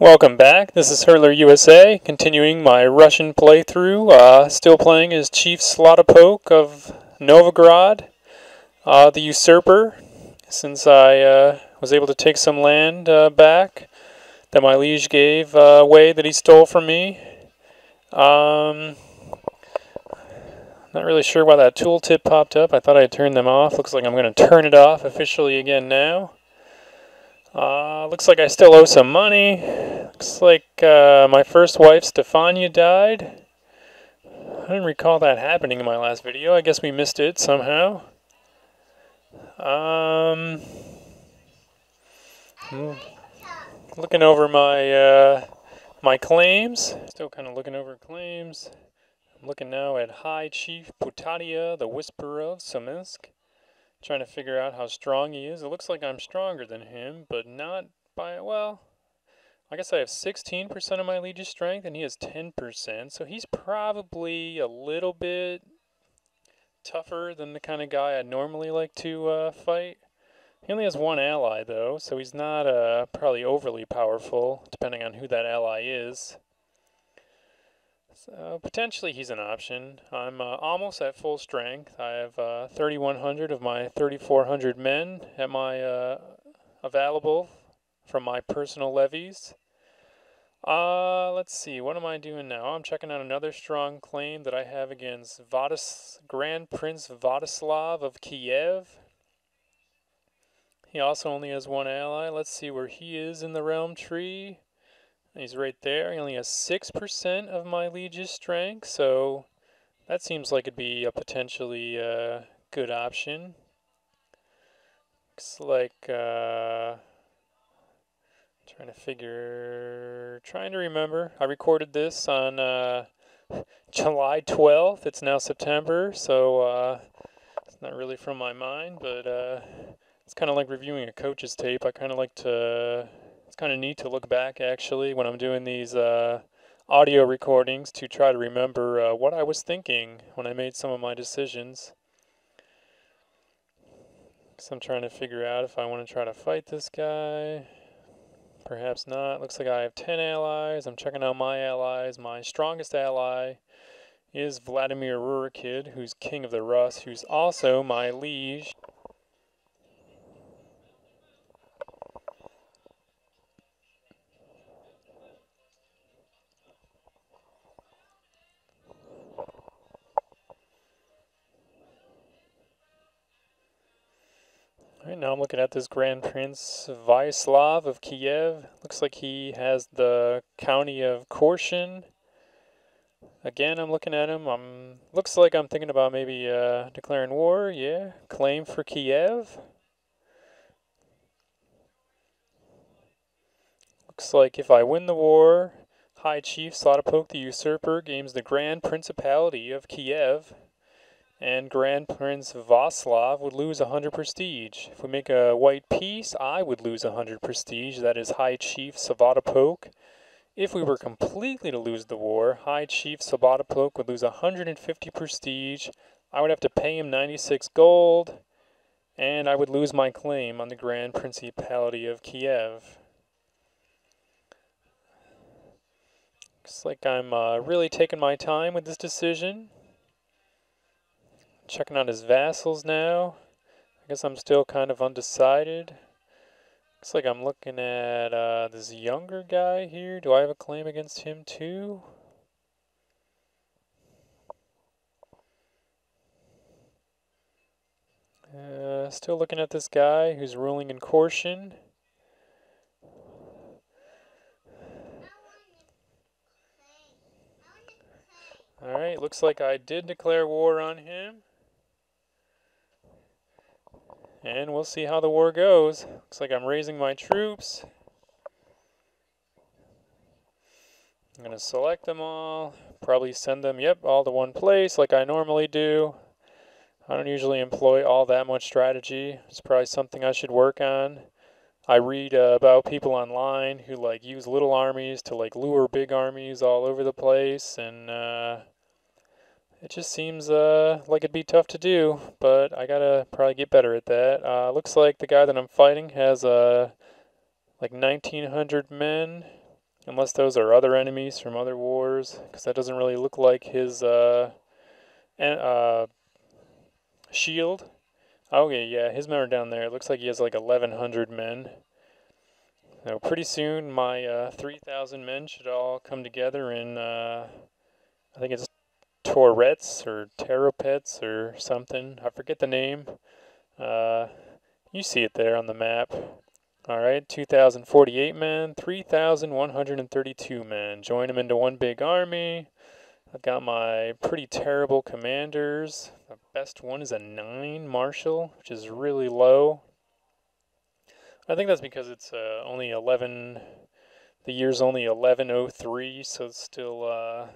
Welcome back. This is Hurler USA, continuing my Russian playthrough. Still playing as Chief Sviatopolk of Novgorod, the usurper, since I was able to take some land back that my liege gave away that he stole from me. Not really sure why that tooltip popped up. I thought I had turned them off. Looks like I'm going to turn it off officially again now. Looks like I still owe some money. Looks like my first wife, Stefania, died. I didn't recall that happening in my last video. I guess we missed it somehow. Looking over my claims. Still kind of looking over claims. I'm looking now at High Chief Putatia, the Whisperer of Smolensk. Trying to figure out how strong he is. It looks like I'm stronger than him, but not by, well, I guess I have 16% of my liege's strength and he has 10%, so he's probably a little bit tougher than the kind of guy I'd normally like to fight. He only has one ally though, so he's not probably overly powerful, depending on who that ally is. So potentially he's an option. I'm almost at full strength. I have 3,100 of my 3,400 men at my available from my personal levies. Let's see, what am I doing now? I'm checking out another strong claim that I have against Grand Prince Vladislav of Kiev. He also only has one ally. Let's see where he is in the realm tree. He's right there. He only has 6% of my liege's strength, so that seems like it'd be a potentially good option. Looks like trying to remember. I recorded this on July 12th. It's now September, so it's not really from my mind, but it's kind of like reviewing a coach's tape. I kind of like to. It's kind of neat to look back, actually, when I'm doing these audio recordings to try to remember what I was thinking when I made some of my decisions. So I'm trying to figure out if I want to try to fight this guy. Perhaps not. Looks like I have 10 allies. I'm checking out my allies. My strongest ally is Vladimir Rurikid, who's king of the Rus, who's also my liege. Alright, now I'm looking at this Grand Prince Vyacheslav of Kiev. Looks like he has the county of Korsun. Again, I'm looking at him. Looks like I'm thinking about maybe declaring war. Yeah, claim for Kiev. Looks like if I win the war, High Chief Sviatopolk the Usurper gains the Grand Principality of Kiev. And Grand Prince Vaslav would lose 100 prestige. If we make a white peace, I would lose 100 prestige. That is High Chief Sviatopolk. If we were completely to lose the war, High Chief Sviatopolk would lose 150 prestige. I would have to pay him 96 gold. And I would lose my claim on the Grand Principality of Kiev. Looks like I'm really taking my time with this decision. Checking out his vassals now. I guess I'm still kind of undecided. Looks like I'm looking at this younger guy here. Do I have a claim against him too? Still looking at this guy who's ruling in Korsun. Alright, looks like I did declare war on him. And we'll see how the war goes. Looks like I'm raising my troops. I'm going to select them all. Probably send them, all to one place like I normally do. I don't usually employ all that much strategy. It's probably something I should work on. I read about people online who use little armies to lure big armies all over the place, and it just seems like it'd be tough to do, but I gotta probably get better at that. Looks like the guy that I'm fighting has like 1,900 men. Unless those are other enemies from other wars, because that doesn't really look like his shield. Okay, yeah, his men are down there. It looks like he has like 1,100 men. So pretty soon, my 3,000 men should all come together in, I think it's Tourettes or Terrapets or something. I forget the name. Uh, you see it there on the map. Alright, 2,048 men, 3,132 men. Join them into one big army. I've got my pretty terrible commanders. The best one is a 9 Marshal, which is really low. I think that's because it's only 11, the year's only 1103, so it's still,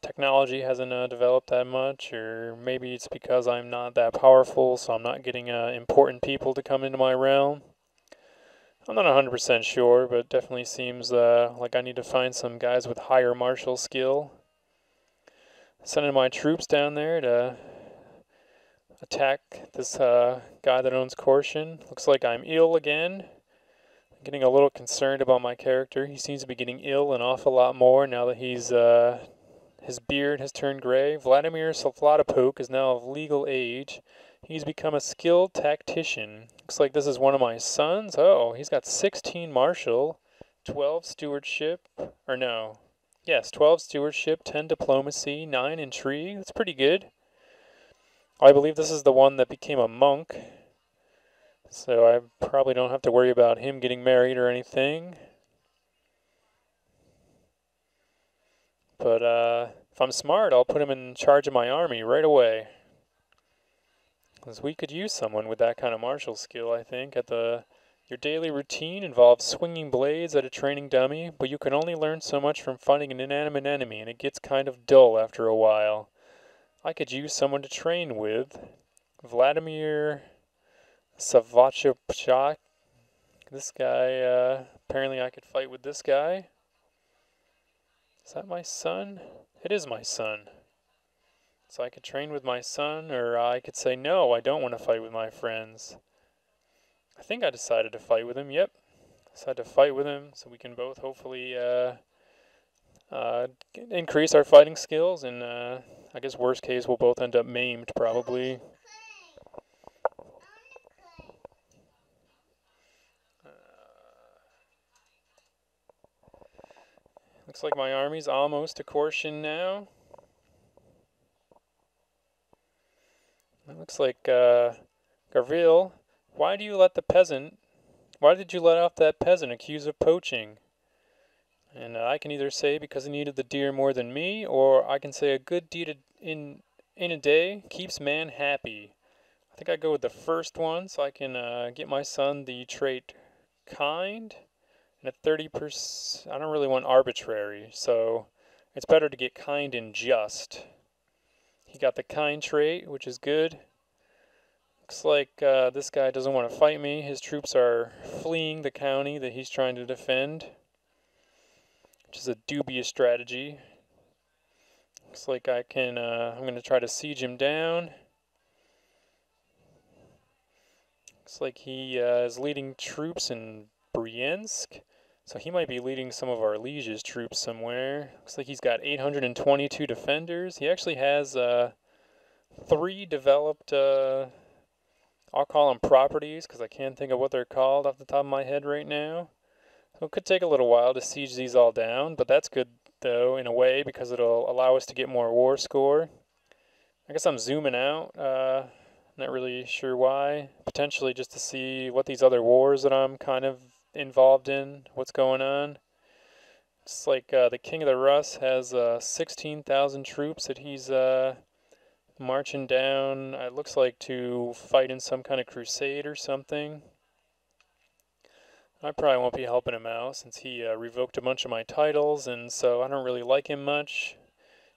technology hasn't developed that much, or maybe it's because I'm not that powerful, so I'm not getting important people to come into my realm. I'm not 100% sure, but it definitely seems like I need to find some guys with higher martial skill. Sending my troops down there to attack this guy that owns Corsian. Looks like I'm ill again. I'm getting a little concerned about my character. He seems to be getting ill an awful lot more now that he's his beard has turned gray. Vladimir Sviatopolk is now of legal age. He's become a skilled tactician. Looks like this is one of my sons. Oh, he's got 16 martial, 12 stewardship, or no. Yes, 12 stewardship, 10 diplomacy, 9 intrigue. That's pretty good. I believe this is the one that became a monk. So I probably don't have to worry about him getting married or anything. But if I'm smart, I'll put him in charge of my army right away. Because we could use someone with that kind of martial skill, I think. Your daily routine involves swinging blades at a training dummy, but you can only learn so much from fighting an inanimate enemy, and it gets kind of dull after a while. I could use someone to train with. Vladimir Sviatopolk. This guy, apparently I could fight with this guy. Is that my son? It is my son. So I could train with my son, or I could say, no, I don't want to fight with my friends. I think I decided to fight with him, yep. Decided to fight with him so we can both hopefully increase our fighting skills, and I guess worst case we'll both end up maimed probably. Looks like my army's almost to Corsian now. It looks like Garville, why did you let off that peasant accused of poaching? And I can either say because he needed the deer more than me, or I can say a good deed in a day keeps man happy. I think I go with the first one, so I can get my son the trait kind, and at 30%, I don't really want arbitrary, so it's better to get kind and just. He got the kind trait, which is good. Looks like this guy doesn't want to fight me. His troops are fleeing the county that he's trying to defend, which is a dubious strategy. Looks like I'm going to try to siege him down. Looks like he is leading troops in Briansk, so he might be leading some of our liege's troops somewhere. Looks like he's got 822 defenders. He actually has 3 developed, I'll call them properties, because I can't think of what they're called off the top of my head right now. So it could take a little while to siege these all down, but that's good, though, in a way, because it'll allow us to get more war score. I guess I'm zooming out, not really sure why. Potentially just to see what these other wars that I'm kind of involved in, what's going on. It's like the King of the Rus has 16,000 troops that he's marching down, it looks like, to fight in some kind of crusade or something. I probably won't be helping him out since he revoked a bunch of my titles, and so I don't really like him much.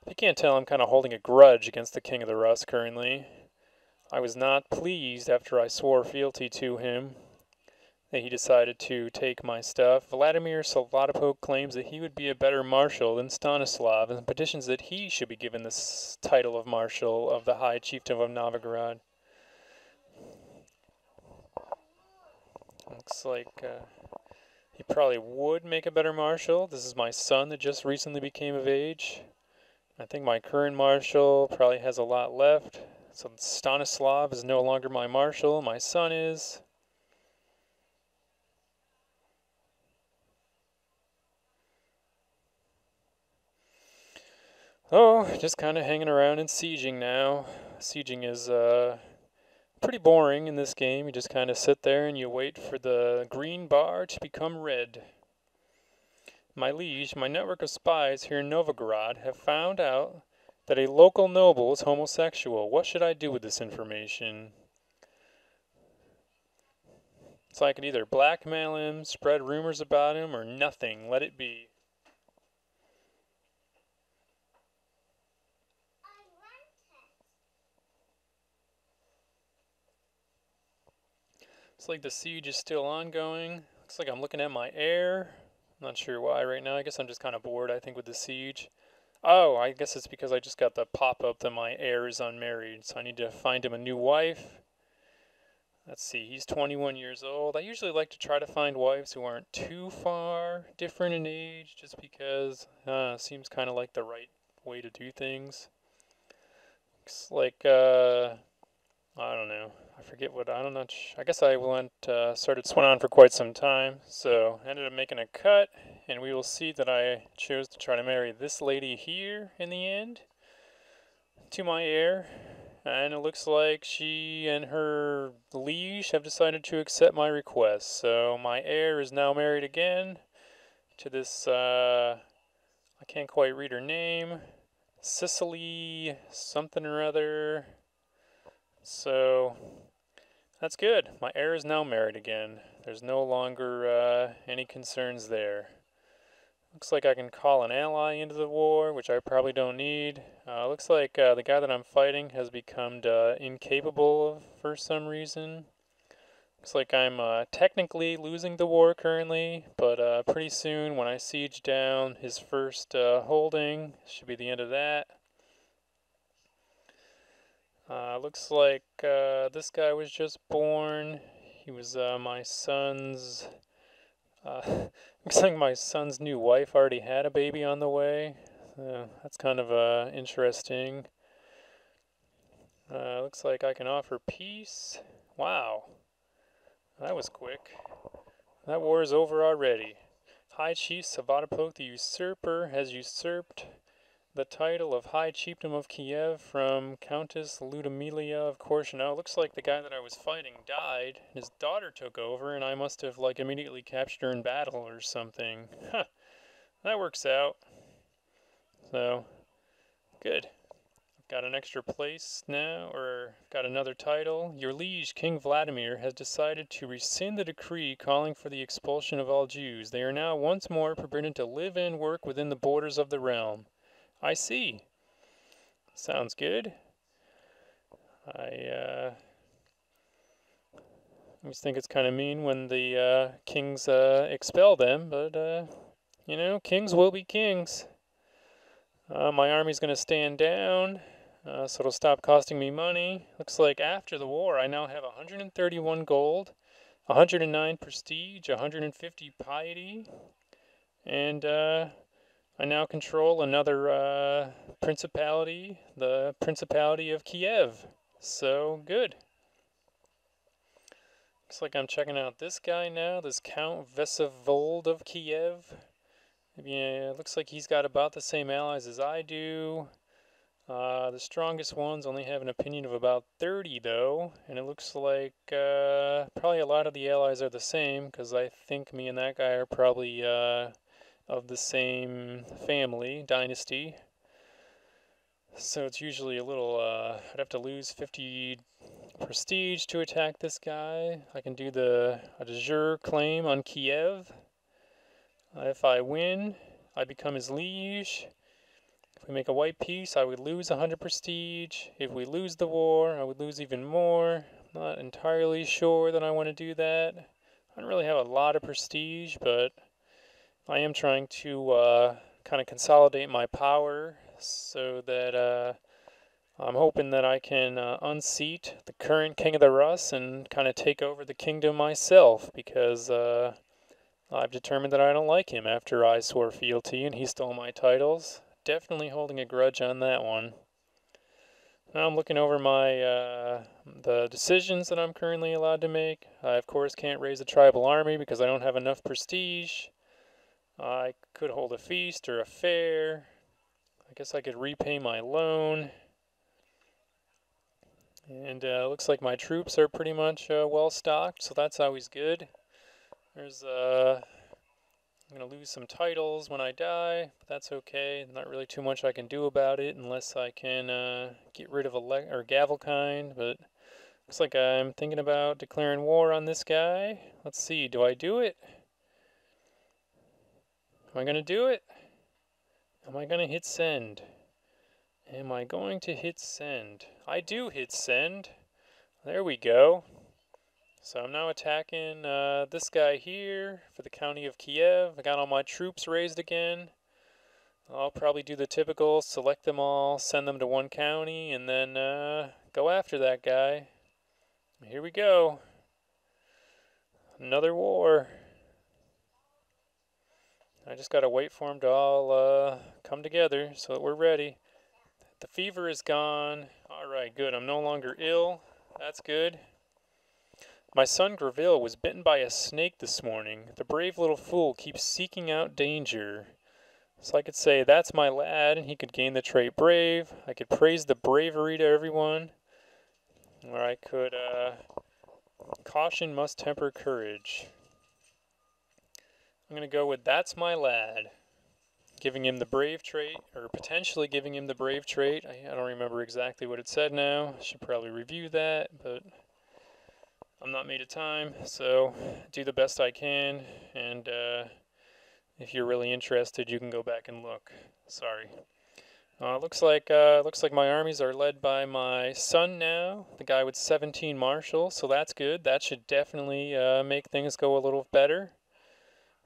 If you can't tell, I'm kind of holding a grudge against the King of the Rus currently. I was not pleased after I swore fealty to him that he decided to take my stuff. Vladimir Sviatopolk claims that he would be a better marshal than Stanislav and petitions that he should be given this title of marshal of the High Chieftain of Novgorod. Looks like He probably would make a better marshal. This is my son that just recently became of age. I think my current marshal probably has a lot left. So Stanislav is no longer my marshal. My son is. Oh, just kind of hanging around and sieging now. Sieging is pretty boring in this game. You just kind of sit there and you wait for the green bar to become red. My liege, my network of spies here in Novgorod have found out that a local noble is homosexual. What should I do with this information? So I could either blackmail him, spread rumors about him, or nothing. Let it be. Looks like the siege is still ongoing. Looks like I'm looking at my heir. I'm not sure why right now. I guess I'm just kind of bored, I think, with the siege. Oh, I guess it's because I just got the pop-up that my heir is unmarried, so I need to find him a new wife. Let's see, he's 21 years old. I usually like to try to find wives who aren't too far different in age, just because seems kind of like the right way to do things. Looks like, I don't know. I forget what, I don't know. I guess I started swimming on for quite some time, so I ended up making a cut, and we will see that I chose to try to marry this lady here in the end to my heir. And it looks like she and her liege have decided to accept my request. So my heir is now married again to this, I can't quite read her name, Cicely something or other. So that's good. My heir is now married again. There's no longer any concerns there. Looks like I can call an ally into the war, which I probably don't need. Looks like the guy that I'm fighting has become incapable for some reason. Looks like I'm technically losing the war currently, but pretty soon when I siege down his first holding, should be the end of that. Looks like this guy was just born. He was my son's... looks like my son's new wife already had a baby on the way. That's kind of interesting. Looks like I can offer peace. Wow, that was quick. That war is over already. High Chief Sviatopolk the Usurper has usurped the title of High Chiefdom of Kiev from Countess Ludmila of Korshunov. It looks like the guy that I was fighting died. His daughter took over, and I must have immediately captured her in battle or something. Huh. That works out. So, good. I've got an extra place now, or got another title. Your liege, King Vladimir, has decided to rescind the decree calling for the expulsion of all Jews. They are now once more permitted to live and work within the borders of the realm. I see. Sounds good. I always think it's kind of mean when the kings expel them, but you know, kings will be kings. My army's going to stand down, so it'll stop costing me money. Looks like after the war, I now have 131 gold, 109 prestige, 150 piety, and I now control another principality, the Principality of Kiev. So, good. Looks like I'm checking out this guy now, this Count Vesevold of Kiev. Yeah, looks like he's got about the same allies as I do. The strongest ones only have an opinion of about 30, though, and it looks like probably a lot of the allies are the same, because I think me and that guy are probably of the same family, dynasty. So it's usually a little, I'd have to lose 50 prestige to attack this guy. I can do a de jure claim on Kiev. If I win, I become his liege. If we make a white peace, I would lose 100 prestige. If we lose the war, I would lose even more. I'm not entirely sure that I want to do that. I don't really have a lot of prestige, but I am trying to kind of consolidate my power so that I'm hoping that I can unseat the current King of the Rus and kind of take over the kingdom myself, because I've determined that I don't like him after I swore fealty and he stole my titles. Definitely holding a grudge on that one. Now I'm looking over my the decisions that I'm currently allowed to make. I of course can't raise a tribal army because I don't have enough prestige. I could hold a feast or a fair. I guess I could repay my loan. And looks like my troops are pretty much well stocked, so that's always good. There's I'm gonna lose some titles when I die, but that's okay. Not really too much I can do about it unless I can get rid of Gavelkind, but looks like I'm thinking about declaring war on this guy. Let's see, do I do it? Am I gonna do it? Am I gonna hit send? Am I going to hit send? I do hit send. There we go. So I'm now attacking this guy here for the county of Kiev. I got all my troops raised again. I'll probably do the typical, select them all, send them to one county, and then go after that guy. Here we go. Another war. I just gotta wait for them to all come together so that we're ready. The fever is gone. Alright, good. I'm no longer ill. That's good. My son Graville was bitten by a snake this morning. The brave little fool keeps seeking out danger. So I could say, that's my lad, and he could gain the trait brave. I could praise the bravery to everyone. Or I could, caution must temper courage. I'm going to go with, that's my lad. Giving him the brave trait, or potentially giving him the brave trait. I don't remember exactly what it said now. I should probably review that, but I'm not made of time, so do the best I can, and if you're really interested, you can go back and look. Sorry. Looks like my armies are led by my son now, the guy with 17 marshals, so that's good. That should definitely make things go a little better,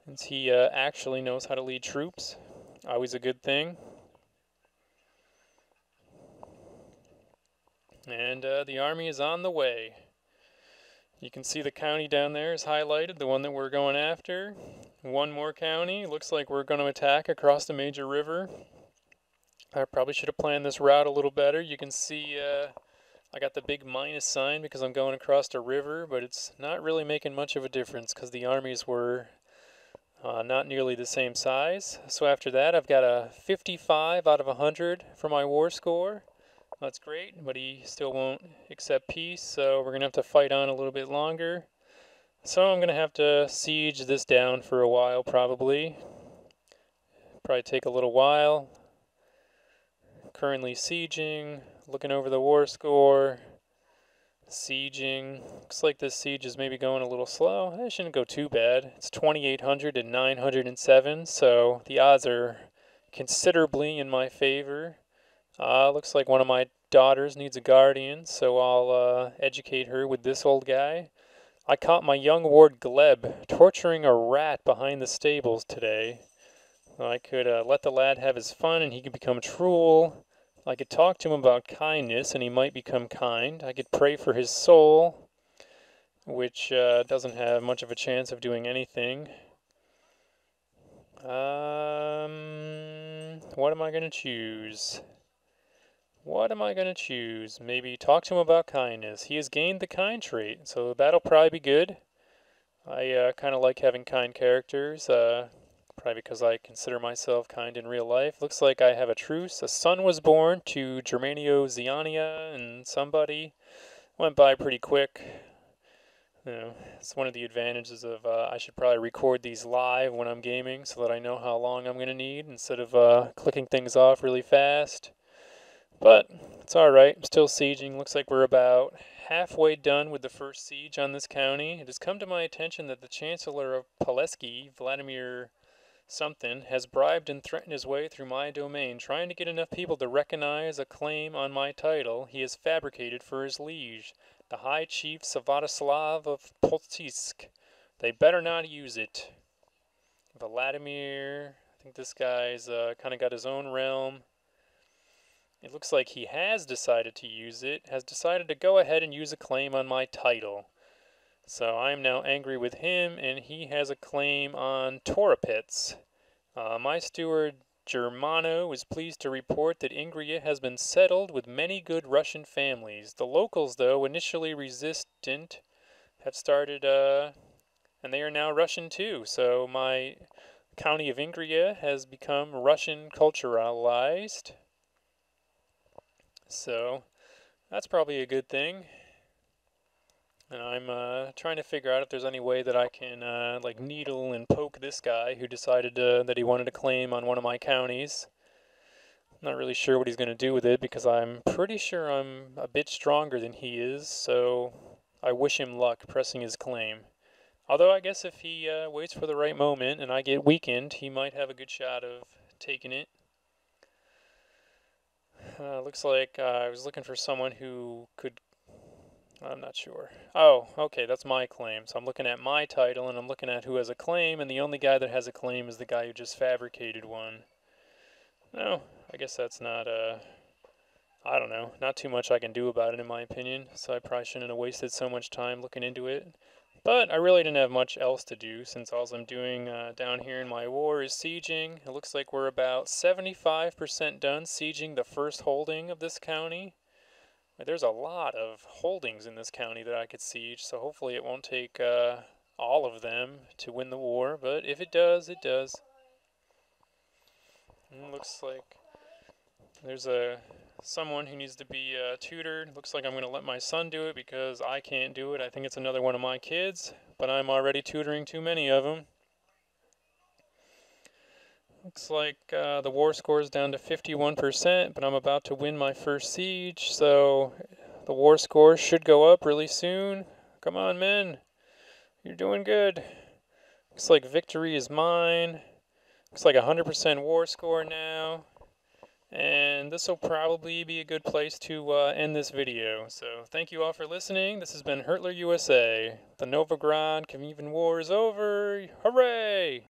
since he actually knows how to lead troops. Always a good thing. And the army is on the way. You can see the county down there is highlighted, the one that we're going after. One more county. Looks like we're going to attack across the major river. I probably should have planned this route a little better. You can see I got the big minus sign because I'm going across the river, but it's not really making much of a difference because the armies were not nearly the same size. So after that, I've got a 55 out of 100 for my war score. That's great, but he still won't accept peace, so we're going to have to fight on a little bit longer. So I'm going to have to siege this down for a while, probably. Probably take a little while. Currently sieging, looking over the war score. Sieging. Looks like this siege is maybe going a little slow. It shouldn't go too bad. It's 2,800 and 907, so the odds are considerably in my favor. Looks like one of my daughters needs a guardian, so I'll educate her with this old guy. I caught my young ward Gleb torturing a rat behind the stables today. I could let the lad have his fun and he could become cruel. I could talk to him about kindness and he might become kind. I could pray for his soul, which doesn't have much of a chance of doing anything. What am I going to choose? What am I going to choose? Maybe talk to him about kindness. He has gained the kind trait, so that'll probably be good. I kind of like having kind characters, probably because I consider myself kind in real life. Looks like I have a truce. A son was born to Germanio Ziania and somebody. Went by pretty quick. You know, it's one of the advantages of I should probably record these live when I'm gaming so that I know how long I'm going to need instead of clicking things off really fast. But it's alright, I'm still sieging. Looks like we're about halfway done with the first siege on this county. It has come to my attention that the Chancellor of Paleski, Vladimir something, has bribed and threatened his way through my domain, trying to get enough people to recognize a claim on my title he has fabricated for his liege, the High Chief Sviatoslav of Poltsk. They better not use it. Vladimir, I think this guy's kind of got his own realm. It looks like he has decided to use it, has decided to go ahead and use a claim on my title. So I am now angry with him, and he has a claim on Torapets. My steward Germano is pleased to report that Ingria has been settled with many good Russian families. The locals, though initially resistant, have started, and they are now Russian too. So my county of Ingria has become Russian culturalized. So that's probably a good thing. And I'm trying to figure out if there's any way that I can like needle and poke this guy who decided that he wanted to claim on one of my counties. I'm not really sure what he's going to do with it because I'm pretty sure I'm a bit stronger than he is, so I wish him luck pressing his claim. Although I guess if he waits for the right moment and I get weakened, he might have a good shot of taking it. Looks like I was looking for someone who could... I'm not sure. Oh, okay, that's my claim. So I'm looking at my title, and I'm looking at who has a claim, and the only guy that has a claim is the guy who just fabricated one. No, I guess that's not, I don't know, not too much I can do about it in my opinion, so I probably shouldn't have wasted so much time looking into it. But I really didn't have much else to do, since all I'm doing down here in my war is sieging. It looks like we're about 75% done sieging the first holding of this county. There's a lot of holdings in this county that I could siege, so hopefully it won't take all of them to win the war, but if it does, it does. And it looks like there's someone who needs to be tutored. Looks like I'm going to let my son do it because I can't do it. I think it's another one of my kids, but I'm already tutoring too many of them. Looks like the war score is down to 51%, but I'm about to win my first siege, so the war score should go up really soon. Come on, men. You're doing good. Looks like victory is mine. Looks like 100% war score now. And this will probably be a good place to end this video. So thank you all for listening. This has been Hurtler USA. The Novigrad Kievan War is over. Hooray!